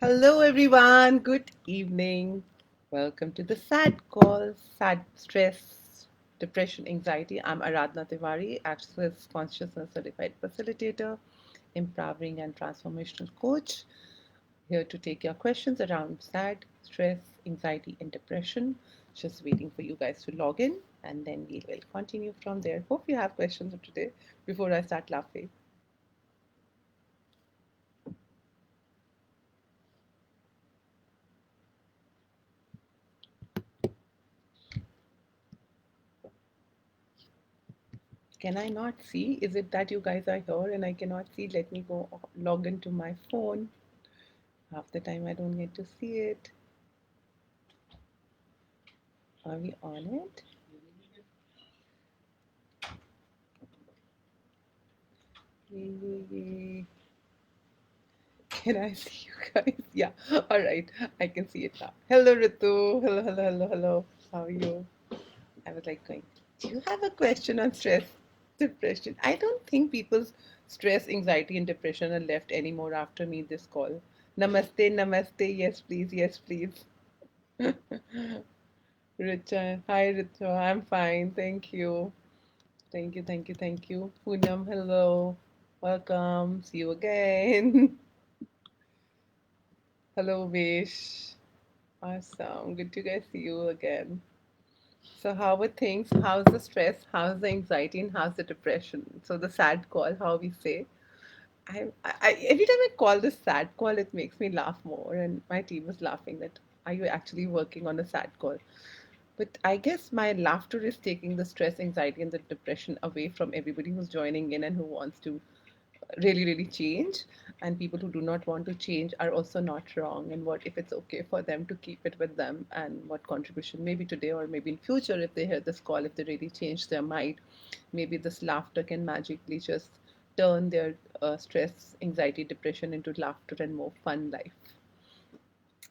Hello, everyone. Good evening. Welcome to the SAD call, SAD stress, depression, anxiety. I'm Aradhna Tiwari, Access Consciousness Certified Facilitator, empowering and transformational coach. Here to take your questions around SAD, stress, anxiety, and depression. Just waiting for you guys to log in, and then we will continue from there. Hope you have questions for today before I start laughing. Can I not see? Is it that you guys are here and I cannot see? Let me go log into my phone. Half the time I don't get to see it. Are we on it? Yay, yay, yay. Can I see you guys? Yeah. All right. I can see it now. Hello, Ritu. Hello, hello, hello, hello. How are you? I was like going, do you have a question on stress, depression? I don't think people's stress, anxiety, and depression are left anymore after me this call. Namaste, namaste. Yes, please. Yes, please. Richa, hi Richa, I'm fine, thank you. Thank you, thank you, thank you. Poonam, hello. Welcome. See you again. Hello, Vish. Awesome. Good to guys see you again. So how are things? How's the stress? How's the anxiety? And how's the depression? So the sad call, how we say. Every time I call this sad call, it makes me laugh more. And my team was laughing that, are you actually working on a sad call? But I guess my laughter is taking the stress, anxiety, and the depression away from everybody who's joining in and who wants to really, really change. And people who do not want to change are also not wrong. And what if it's okay for them to keep it with them? And what contribution, maybe today or maybe in future, if they hear this call, if they really change their mind, maybe this laughter can magically just turn their stress, anxiety, depression into laughter and more fun life.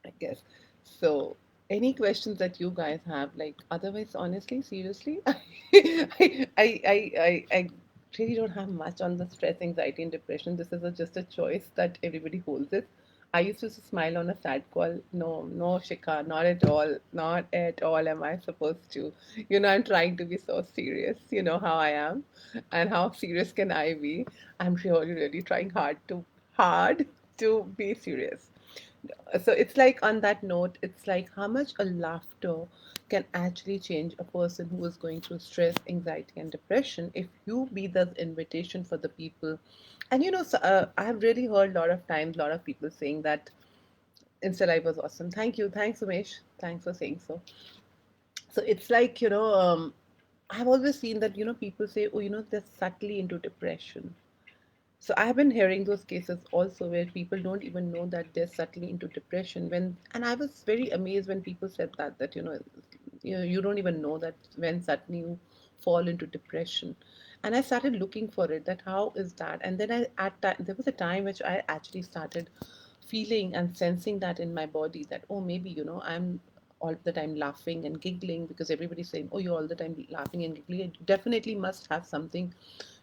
I guess. So, any questions that you guys have? Like, otherwise, honestly, seriously, I really don't have much on the stress, anxiety, and depression. This is just a choice that everybody holds it. I used to smile on a sad call. No, no, Shikha, not at all. Not at all am I supposed to. I'm trying to be so serious. You know how I am. And how serious can I be? I'm really, really trying hard to be serious. So it's like, on that note, it's like how much a laughter can actually change a person who is going through stress, anxiety, and depression if you be the invitation for the people. And I have really heard a lot of times, a lot of people saying that Insta Live was awesome. Thank you. Thanks, Umesh. Thanks for saying so. So it's like, I've always seen that, people say, oh, they're subtly into depression. So I've been hearing those cases also where people don't even know that they're subtly into depression. And I was very amazed when people said that you don't even know that when suddenly you fall into depression. And I started looking for it, that how is that? And then there was a time which I actually started feeling and sensing that in my body, that, oh, maybe, I'm all the time laughing and giggling because everybody's saying, oh, you're all the time laughing and giggling. You definitely must have something,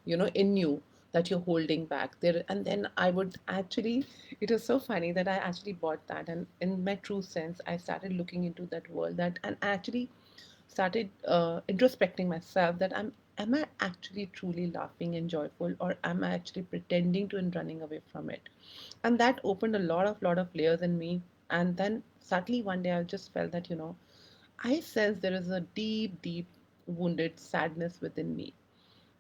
in you that you're holding back there. And then I would actually, it was so funny that I actually bought that, and in my true sense I started looking into that world, that and I actually started introspecting myself, that am I actually truly laughing and joyful, or am I actually pretending to and running away from it? And that opened a lot of layers in me. And then suddenly one day I just felt that, I sense there is a deep wounded sadness within me,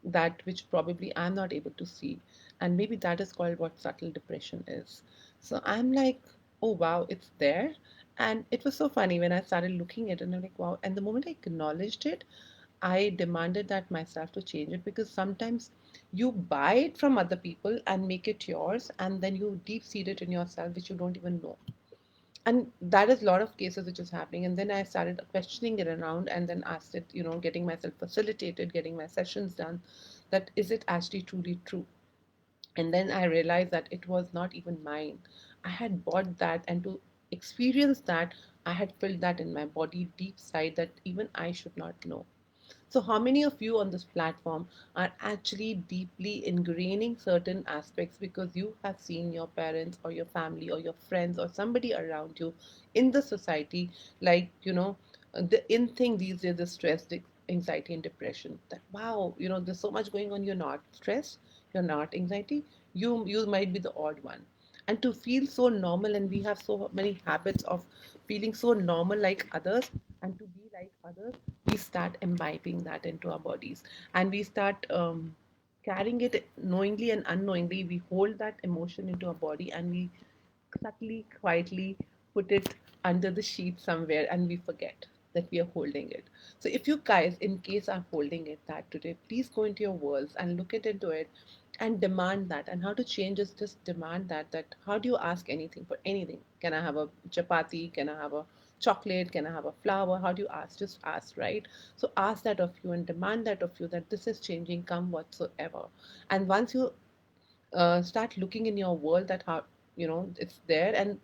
that which probably I'm not able to see. And maybe that is called what subtle depression is. So I'm like, oh wow, it's there. And it was so funny when I started looking at it, and I'm like, wow. And the moment I acknowledged it, I demanded that myself to change it, because sometimes you buy it from other people and make it yours, and then you deep seed it in yourself, which you don't even know. And that is a lot of cases which is happening. And then I started questioning it around, and then asked it, getting myself facilitated, getting my sessions done, that is it actually truly true? And then I realized that it was not even mine. I had bought that, and to experience that, I had felt that in my body deep side, that even I should not know. So, how many of you on this platform are actually deeply ingraining certain aspects because you have seen your parents or your family or your friends or somebody around you in the society, like, the in thing these days is stress, anxiety, and depression. That wow, there's so much going on. You're not stressed, you're not anxiety. You might be the odd one, and to feel so normal, and we have so many habits of feeling so normal like others, and to be like others, we start imbibing that into our bodies, and we start carrying it knowingly and unknowingly. We hold that emotion into our body, and we subtly, quietly put it under the sheet somewhere, and we forget that we are holding it. So, if you guys, in case, are holding it that today, please go into your worlds and look it into it and demand that. And how to change is just demand that. That how do you ask anything for anything? Can I have a chapati? Can I have a chocolate? Can I have a flower? How do you ask? Just ask, right? So ask that of you and demand that of you, that this is changing, come whatsoever. And once you start looking in your world, that how it's there, and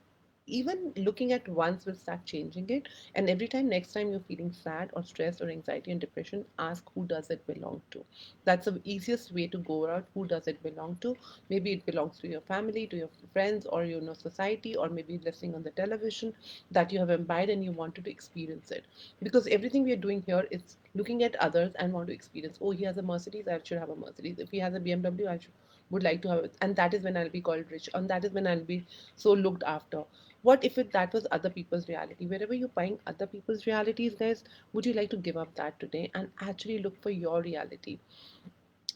even looking at once will start changing it. And every time, next time you're feeling sad or stressed or anxiety and depression, ask, who does it belong to? That's the easiest way to go around. Who does it belong to? Maybe it belongs to your family, to your friends, or society, or maybe listening on the television that you have imbibed and you wanted to experience it. Because everything we are doing here is looking at others and want to experience. Oh, he has a Mercedes, I should have a Mercedes. If he has a BMW, I should would like to have it, and that is when I'll be called rich, and that is when I'll be so looked after. What if that was other people's reality? Wherever you're buying other people's realities, guys, would you like to give up that today and actually look for your reality?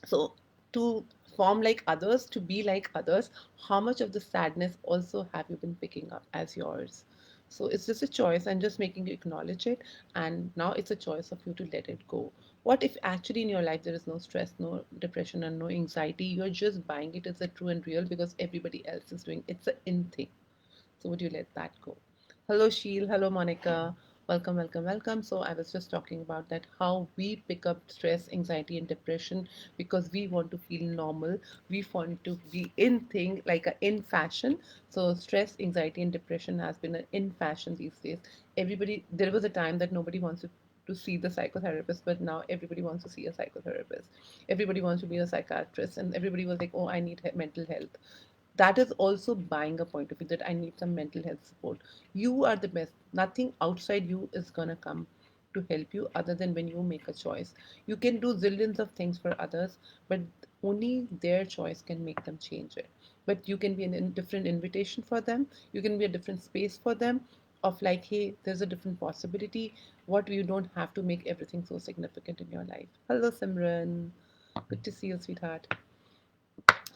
So, to form like others, to be like others, how much of the sadness also have you been picking up as yours? So it's just a choice, and just making you acknowledge it, and now it's a choice of you to let it go. What if actually in your life there is no stress, no depression, and no anxiety? You're just buying it as a true and real because everybody else is doing it's a in thing. So would you let that go? Hello, Sheel. Hello, Monica. Welcome, welcome, welcome. So I was just talking about that how we pick up stress, anxiety, and depression because we want to feel normal. We want to be in thing like a in fashion. So stress, anxiety, and depression has been an in fashion these days. Everybody, there was a time that nobody wants to see the psychotherapist, but now everybody wants to see a psychotherapist. Everybody wants to be a psychiatrist, and everybody was like, oh, I need mental health. That is also buying a point of view that I need some mental health support. You are the best. Nothing outside you is gonna come to help you other than when you make a choice. You can do zillions of things for others, but only their choice can make them change it. But you can be a different invitation for them. You can be a different space for them of like, hey, there's a different possibility. What you don't have to make everything so significant in your life. Hello, Simran. Good to see you, sweetheart.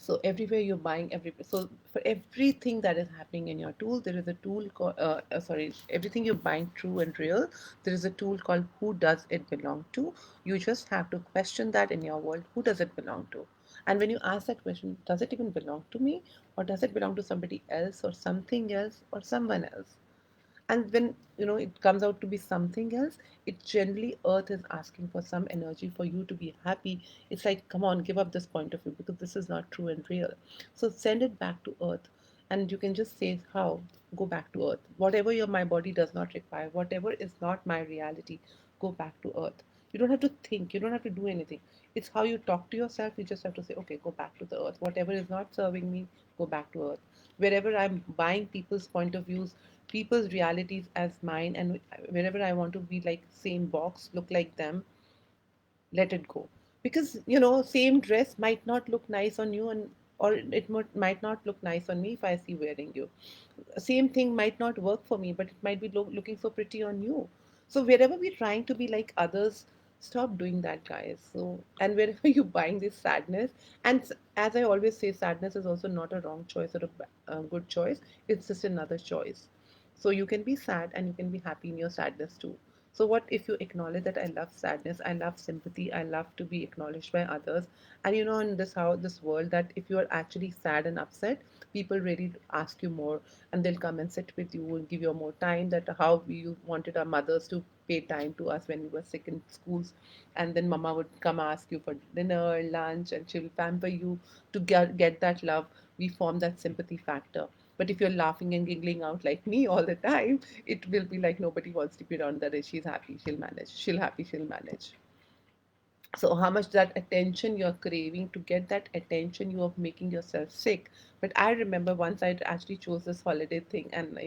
So everywhere you're buying so for everything that is happening in your tool, there is a tool called sorry, everything you're buying true and real, there is a tool called who does it belong to. You just have to question that in your world, who does it belong to? And when you ask that question, does it even belong to me, or does it belong to somebody else or something else or someone else? And when it comes out to be something else, it generally earth is asking for some energy for you to be happy. It's like, come on, give up this point of view because this is not true and real. So send it back to earth, and you can just say how, go back to earth. Whatever your my body does not require, whatever is not my reality, go back to earth. You don't have to think, you don't have to do anything. It's how you talk to yourself. You just have to say, okay, go back to the earth. Whatever is not serving me, go back to earth. Wherever I'm buying people's point of views, people's realities as mine, and wherever I want to be like same box, look like them, let it go. Because same dress might not look nice on you, and or it might not look nice on me if I see wearing you. Same thing might not work for me, but it might be looking so pretty on you. So wherever we're trying to be like others, stop doing that, guys. So, and wherever you're buying this sadness, and as I always say, sadness is also not a wrong choice or a good choice. It's just another choice. So you can be sad and you can be happy in your sadness too. So what if you acknowledge that I love sadness, I love sympathy, I love to be acknowledged by others, and in this world, that if you are actually sad and upset, people really ask you more, and they'll come and sit with you and give you more time. That how we wanted our mothers to pay time to us when we were sick in schools, and then mama would come ask you for dinner, lunch, and she'll pamper you to get that love. We form that sympathy factor. But if you're laughing and giggling out like me all the time, it will be like nobody wants to be around that. She's happy, she'll manage. She'll happy, she'll manage. So how much that attention you're craving, to get that attention you are making yourself sick. But I remember once I actually chose this holiday thing, and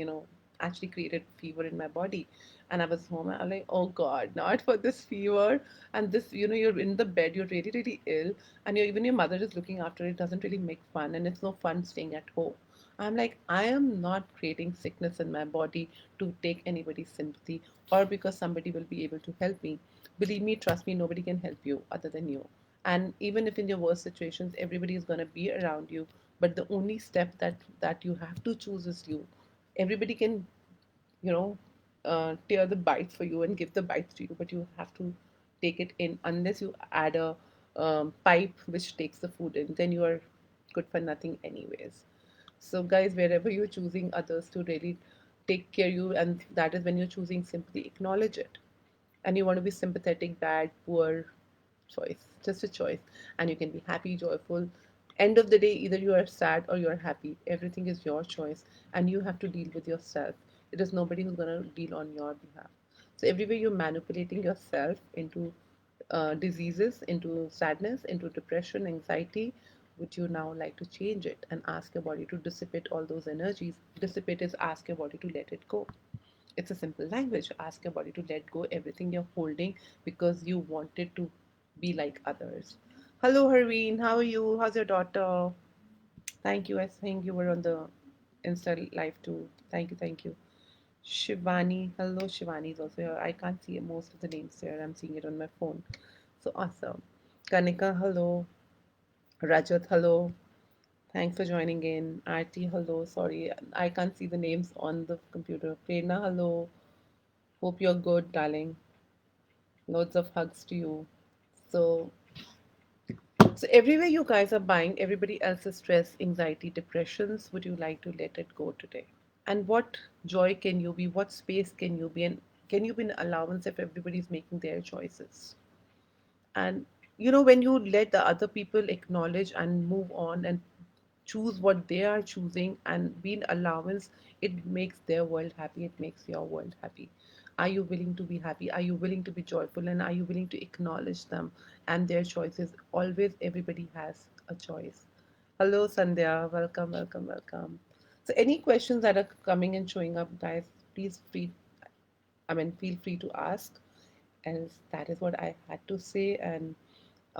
actually created fever in my body, and I was home and I'm like, oh god, not for this fever. And this, you're in the bed, you're really really ill, and even your mother is looking after it. Doesn't really make fun, and it's no fun staying at home. I'm like, I am not creating sickness in my body to take anybody's sympathy, or because somebody will be able to help me. Believe me, trust me, nobody can help you other than you. And even if in your worst situations, everybody is going to be around you, but the only step that you have to choose is you. Everybody can, you know tear the bites for you and give the bites to you, but you have to take it in. Unless you add a pipe which takes the food in, then you are good for nothing anyways. So guys, wherever you're choosing others to really take care of you, and that is when you're choosing, simply acknowledge it. And you want to be sympathetic, bad, poor, choice, just a choice. And you can be happy, joyful. End of the day, either you are sad or you are happy. Everything is your choice, and you have to deal with yourself. It is nobody who's going to deal on your behalf. So everywhere you're manipulating yourself into diseases, into sadness, into depression, anxiety, would you now like to change it and ask your body to dissipate all those energies? Dissipate is ask your body to let it go. It's a simple language. Ask your body to let go everything you're holding because you wanted to be like others. Hello, Harveen. How are you? How's your daughter? Thank you. I think you were on the Insta live too. Thank you. Thank you. Shivani. Hello, Shivani is also here. I can't see most of the names here. I'm seeing it on my phone. So awesome. Kanika, hello. Rajat, hello. Thanks for joining in. Aarti, hello. Sorry, I can't see the names on the computer. Prerna, hello. Hope you're good, darling. Loads of hugs to you. So, so everywhere you guys are buying everybody else's stress, anxiety, depressions, would you like to let it go today? And what joy can you be? What space can you be? And can you be an allowance if everybody's making their choices? And when you let the other people acknowledge and move on and choose what they are choosing and be an allowance, it makes their world happy, it makes your world happy. Are you willing to be happy? Are you willing to be joyful? And are you willing to acknowledge them and their choices? Always everybody has a choice. Hello, Sandhya. Welcome, welcome, welcome. So any questions that are coming and showing up, guys, please feel free to ask. And that is what I had to say. And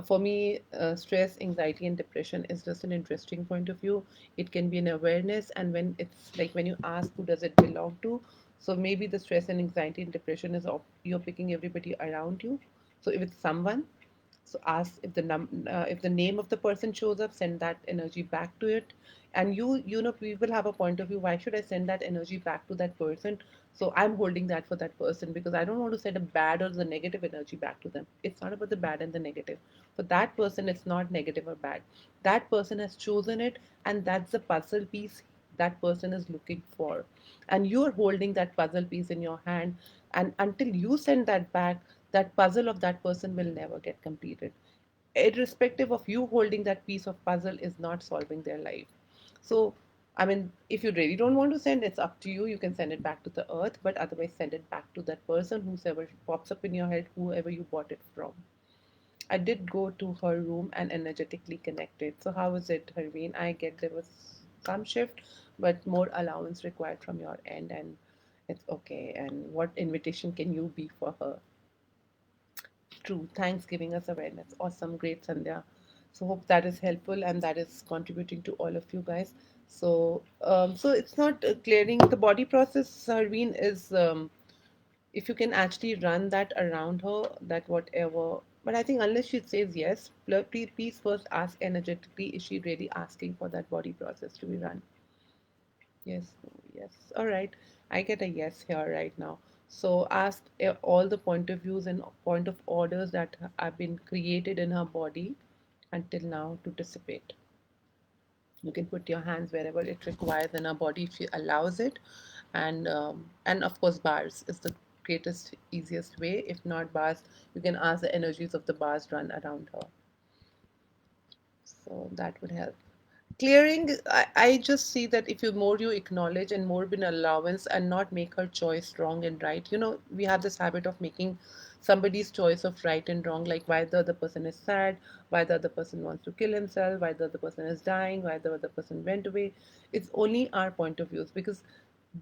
for me, stress, anxiety, and depression is just an interesting point of view. It can be an awareness, and when it's like when you ask who does it belong to, so maybe the stress and anxiety and depression is you're picking everybody around you. So if it's someone, so ask if if the name of the person shows up, send that energy back to it. And people have a point of view. Why should I send that energy back to that person? So I'm holding that for that person because I don't want to send a bad or the negative energy back to them. It's not about the bad and the negative. For that person, it's not negative or bad. That person has chosen it, and that's the puzzle piece that person is looking for. And you're holding that puzzle piece in your hand, and until you send that back, that puzzle of that person will never get completed. Irrespective of you holding that piece of puzzle is not solving their life. So, if you really don't want to send, it's up to you. You can send it back to the earth, but otherwise send it back to that person, whoever pops up in your head, whoever you bought it from. I did go to her room and energetically connected. So how was it, Harveen? I get there was some shift, but more allowance required from your end, and it's okay. And what invitation can you be for her? True. Thanks giving us awareness. Awesome. Great, Sandhya. So hope that is helpful and that is contributing to all of you guys. So it's not clearing the body process. Harveen is if you can actually run that around her, that whatever. But I think unless she says yes, please first ask energetically, is she really asking for that body process to be run? Yes, yes. All right. I get a yes here right now. So ask all the point of views and point of orders that have been created in her body until now to dissipate. You can put your hands wherever it requires in her body if she allows it, and of course bars is the greatest easiest way. If not bars, you can ask the energies of the bars run around her. So that would help. Clearing, I just see that if you more you acknowledge and more been allowance and not make her choice wrong and right. We have this habit of making somebody's choice of right and wrong, like why the other person is sad, why the other person wants to kill himself, why the other person is dying, why the other person went away. It's only our point of views, because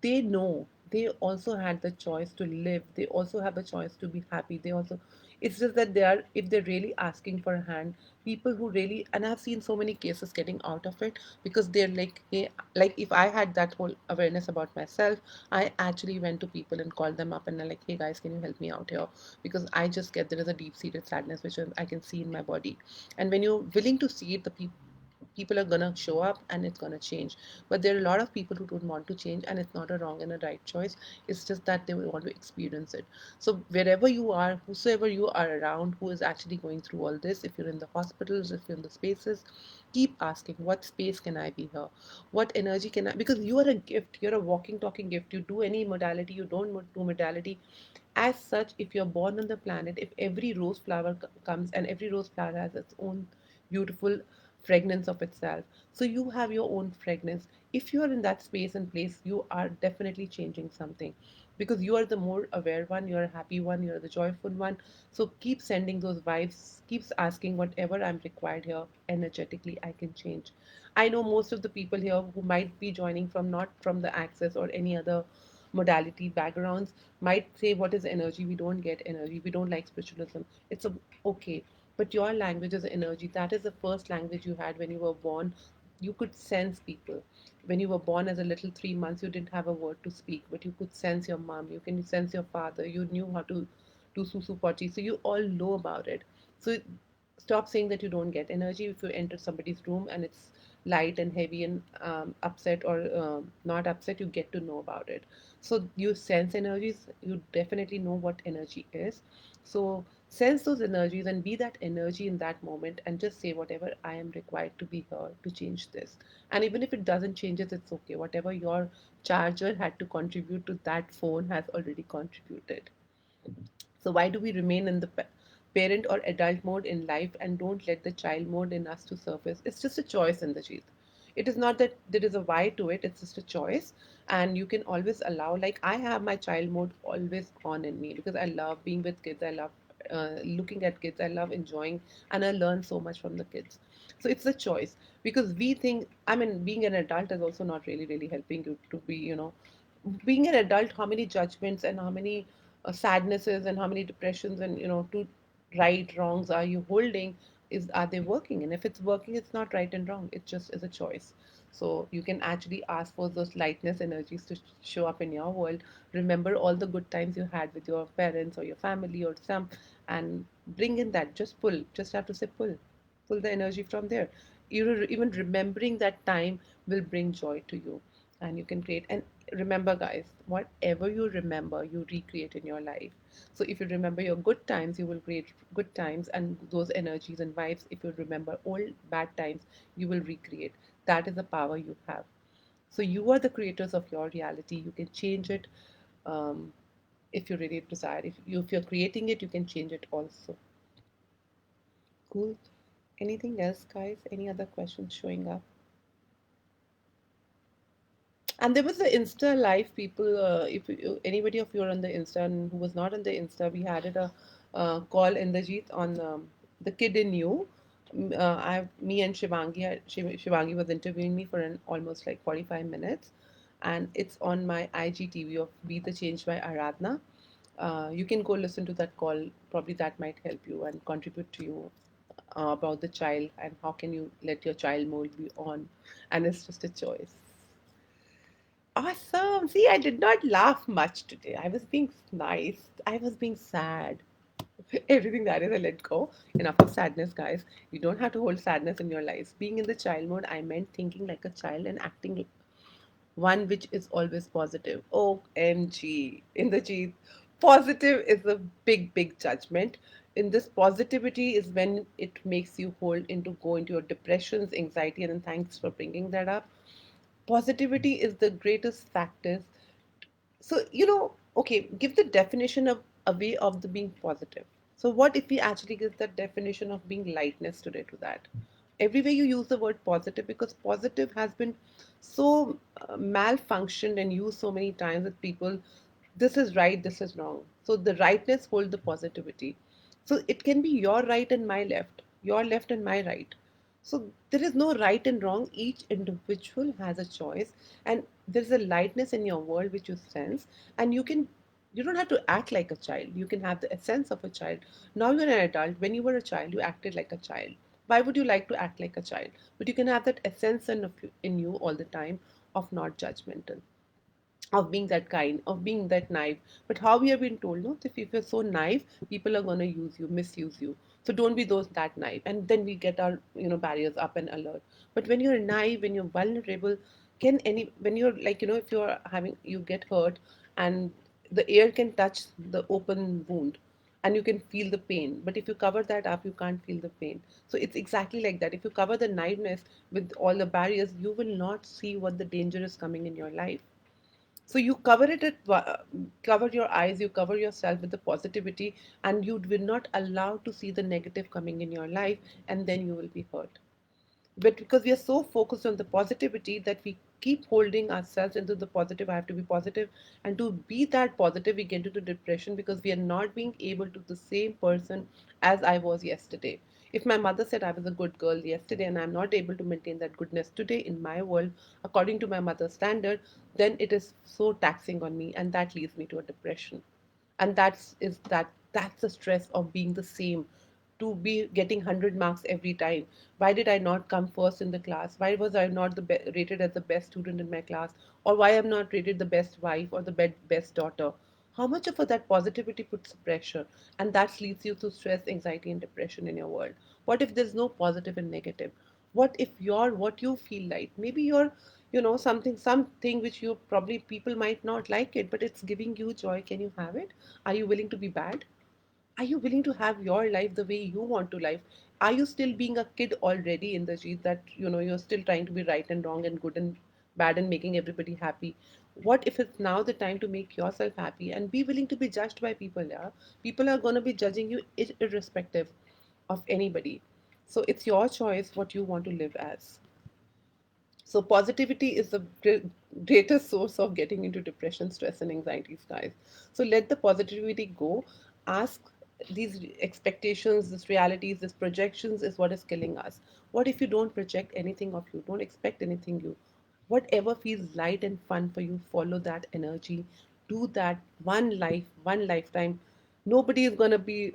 they know they also had the choice to live, they also have a choice to be happy, they also, it's just that they are, if they're really asking for a hand, people who really, and I've seen so many cases getting out of it, because they're like, hey, like if I had that whole awareness about myself, I actually went to people and called them up and I'm like, hey guys, can you help me out here, because I just get there is a deep seated sadness which I can see in my body. And when you're willing to see it, the people are gonna show up and it's gonna change. But there are a lot of people who don't want to change, and it's not a wrong and a right choice. It's just that they will want to experience it. So wherever you are, whosoever you are around who is actually going through all this, if you're in the hospitals, if you're in the spaces, keep asking, what space can I be here? What energy can I, because you are a gift, you're a walking talking gift. You do any modality, you don't do modality. As such, if you're born on the planet, if every rose flower comes, and every rose flower has its own beautiful fragrance of itself, so you have your own fragrance. If you are in that space and place, you are definitely changing something, because you are the more aware one, you're a happy one, you're the joyful one. So keep sending those vibes, keeps asking, whatever I'm required here energetically, I can change. I know most of the people here who might be joining from not from the access or any other modality backgrounds might say, what is energy? We don't get energy, we don't like spiritualism. It's okay, but your language is energy. That is the first language you had when you were born. You could sense people. When you were born as a little 3 months, you didn't have a word to speak, but you could sense your mom, you can sense your father, you knew how to do susu potty, so you all know about it. So stop saying that you don't get energy. If you enter somebody's room and it's light and heavy and upset or not upset, you get to know about it. So you sense energies, you definitely know what energy is. So sense those energies and be that energy in that moment, and just say, whatever I am required to be here to change this. And even if it doesn't change it, it's okay. Whatever your charger had to contribute to that phone has already contributed. So why do we remain in the parent or adult mode in life and don't let the child mode in us to surface? It's just a choice in the Jeet. It is not that there is a why to it, it's just a choice. And you can always allow, like I have my child mode always on in me, because I love being with kids. I love looking at kids. I love enjoying, and I learn so much from the kids. So it's a choice, because we think, I mean, being an adult is also not really, really helping you to be, being an adult, how many judgments and how many sadnesses and how many depressions and to right wrongs are you holding, is are they working? And if it's working, it's not right and wrong, it just is a choice. So you can actually ask for those lightness energies to show up in your world. Remember all the good times you had with your parents or your family or some, and bring in that, just pull, just have to say pull the energy from there. Even remembering that time will bring joy to you, and you can create. And remember guys, whatever you remember, you recreate in your life. So if you remember your good times, you will create good times and those energies and vibes. If you remember all bad times, you will recreate. That is the power you have. So you are the creators of your reality, you can change it. um, if you really desire, if you're creating it, you can change it also. Cool. Anything else, guys? Any other questions showing up? And there was the Insta live people. If anybody of you are on the Insta and who was not on the Insta, we had it a call in the Jeet on the kid in you. Me and Shivangi, Shivangi was interviewing me for an almost like 45 minutes, and it's on my IGTV of Be the Change by Aradhna. You can go listen to that call. Probably that might help you and contribute to you about the child and how can you let your child mode be on, and it's just a choice. Awesome. See, I did not laugh much today. I was being nice. I was being sad. Everything that is, I let go. Enough of sadness, guys. You don't have to hold sadness in your lives. Being in the child mode, I meant thinking like a child and acting like one which is always positive. OMG. In the G, positive is a big, big judgment. In this positivity is when it makes you hold into go into your depressions, anxiety, and thanks for bringing that up. Positivity is the greatest factor. So, okay, give the definition of a way of the being positive. So what if we actually give the definition of being lightness today to that? everywhere you use the word positive, because positive has been so malfunctioned and used so many times with people. This is right, this is wrong. So the rightness hold the positivity. So it can be your right and my left, your left and my right. So there is no right and wrong. Each individual has a choice, and there's a lightness in your world which you sense, and you don't have to act like a child. You can have the essence of a child. Now you're an adult. When you were a child, you acted like a child. Why would you like to act like a child? But you can have that essence in you all the time, of not judgmental, of being that kind, of being that naive. But how we have been told, no, if you're so naive, people are gonna use you, misuse you. So don't be those that naive. And then we get our barriers up and alert. But when you're naive, when you're vulnerable, when you're like, if you're having you get hurt, and the air can touch the open wound, and you can feel the pain. But if you cover that up, you can't feel the pain. So it's exactly like that. If you cover the naiveness with all the barriers, you will not see what the danger is coming in your life. So you cover your eyes, you cover yourself with the positivity, and you will not allow to see the negative coming in your life, and then you will be hurt. But because we are so focused on the positivity, that we keep holding ourselves into the positive, I have to be positive, and to be that positive, we get into depression because we are not being able to the same person as I was yesterday. If my mother said I was a good girl yesterday and I'm not able to maintain that goodness today in my world according to my mother's standard, then it is so taxing on me, and that leads me to a depression. And that's the stress of being the same, to be getting 100 marks every time. Why did I not come first in the class? Why was I not rated as the best student in my class? Or why I'm not rated the best wife or the best daughter? How much of that positivity puts pressure, and that leads you to stress, anxiety, and depression in your world? What if there's no positive and negative? What if you're what you feel like? Maybe you're, something which you probably people might not like it, but it's giving you joy. Can you have it? Are you willing to be bad? Are you willing to have your life the way you want to live? Are you still being a kid already in the Jeet, that you're still trying to be right and wrong and good and bad and making everybody happy? What if it's now the time to make yourself happy and be willing to be judged by people? Yeah, people are going to be judging you irrespective of anybody. So it's your choice what you want to live as. So positivity is the greatest source of getting into depression, stress, and anxieties, guys. So let the positivity go. Ask these expectations, this realities, this projections is what is killing us. What if you don't project anything of you? Don't expect anything you. Whatever feels light and fun for you, follow that energy. Do that. One life, one lifetime. Nobody is gonna be,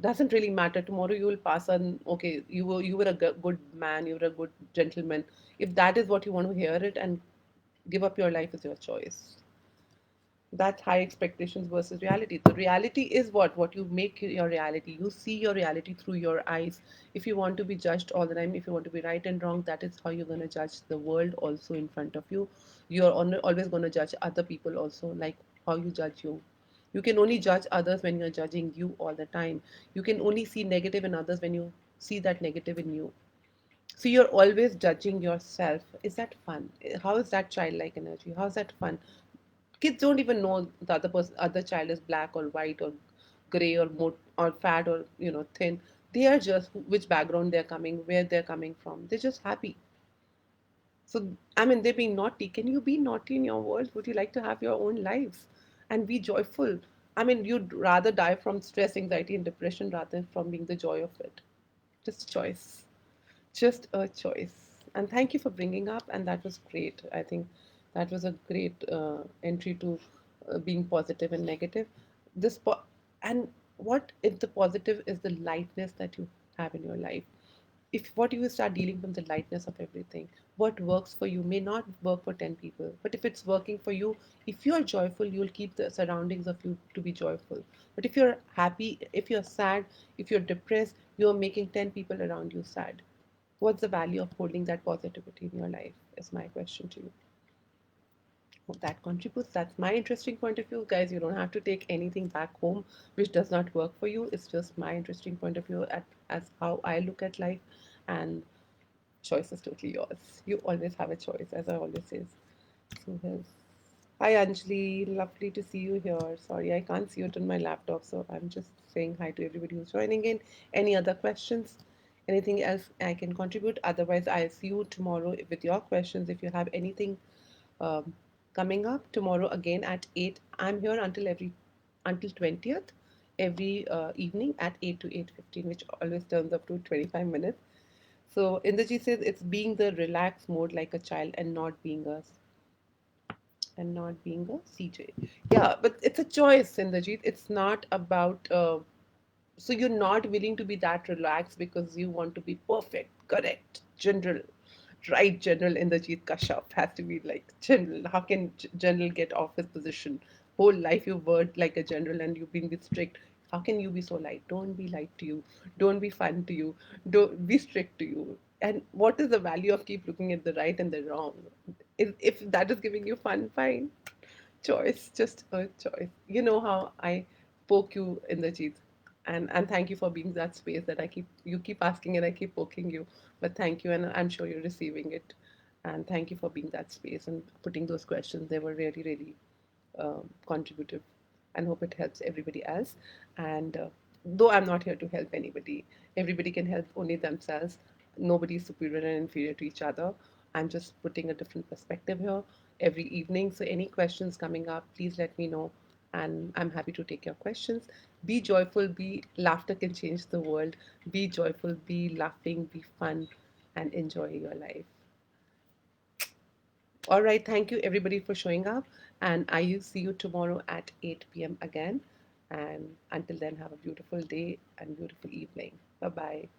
doesn't really matter. Tomorrow you will pass on. Okay, you were a good man, you were a good gentleman. If that is what you want to hear it, and give up your life is your choice. That's high expectations versus reality. The reality is what you make your reality. You see your reality through your eyes. If you want to be judged all the time, if you want to be right and wrong, that is how you're going to judge the world also in front of you. You're always going to judge other people also, like how you judge you. You can only judge others when you're judging you all the time. You can only see negative in others when you see that negative in you. So you're always judging yourself. Is that fun? How is that childlike energy? How is that fun? Kids don't even know the other child is black or white or gray or or fat or thin. They are just which background they're coming, where they're coming from. They're just happy. So I mean, they're being naughty. Can you be naughty in your world? Would you like to have your own lives and be joyful? I mean, you'd rather die from stress, anxiety, and depression rather than from being the joy of it. Just a choice. Just a choice. And thank you for bringing up, and that was great. I think that was a great entry to being positive and negative. This and what if the positive is the lightness that you have in your life? If what you start dealing from the lightness of everything, what works for you may not work for 10 people, but if it's working for you, if you're joyful, you'll keep the surroundings of you to be joyful. But if you're happy, if you're sad, if you're depressed, you're making 10 people around you sad. What's the value of holding that positivity in your life? Is my question to you. Hope that contributes. That's my interesting point of view. Guys, you don't have to take anything back home which does not work for you. It's just my interesting point of view as how I look at life, and choice is totally yours. You always have a choice, as I always say. So here's hi Anjali, lovely to see you here. Sorry, I can't see it on my laptop, so I'm just saying hi to everybody who's joining in. Any other questions? Anything else I can contribute? Otherwise, I'll see you tomorrow with your questions. If you have anything um, coming up tomorrow again at 8, I'm here until 20th, every evening at 8 to 8:15, which always turns up to 25 minutes. So Indrajit says it's being the relaxed mode like a child and not being a CJ. Yeah, but it's a choice, Indrajit. It's not about so you're not willing to be that relaxed because you want to be perfect, correct, general, right? General Indrajit Kashyap has to be like general. How can general get off his position? Whole life you worked like a general and you've been with strict. How can you be so light? Don't be light to you. Don't be fun to you. Don't be strict to you. And what is the value of keep looking at the right and the wrong? If that is giving you fun, fine. Choice, just a choice. You know how I poke you in the teeth. And thank you for being that space that you keep asking and I keep poking you. But thank you, and I'm sure you're receiving it. And thank you for being that space and putting those questions. They were really, really contributive, and hope it helps everybody else. And though I'm not here to help anybody, everybody can help only themselves. Nobody is superior and inferior to each other. I'm just putting a different perspective here every evening. So, any questions coming up, please let me know. And I'm happy to take your questions. Be joyful, be laughter can change the world. Be joyful, be laughing, be fun, and enjoy your life. All right. Thank you, everybody, for showing up. And I will see you tomorrow at 8 p.m. again. And until then, have a beautiful day and beautiful evening. Bye bye.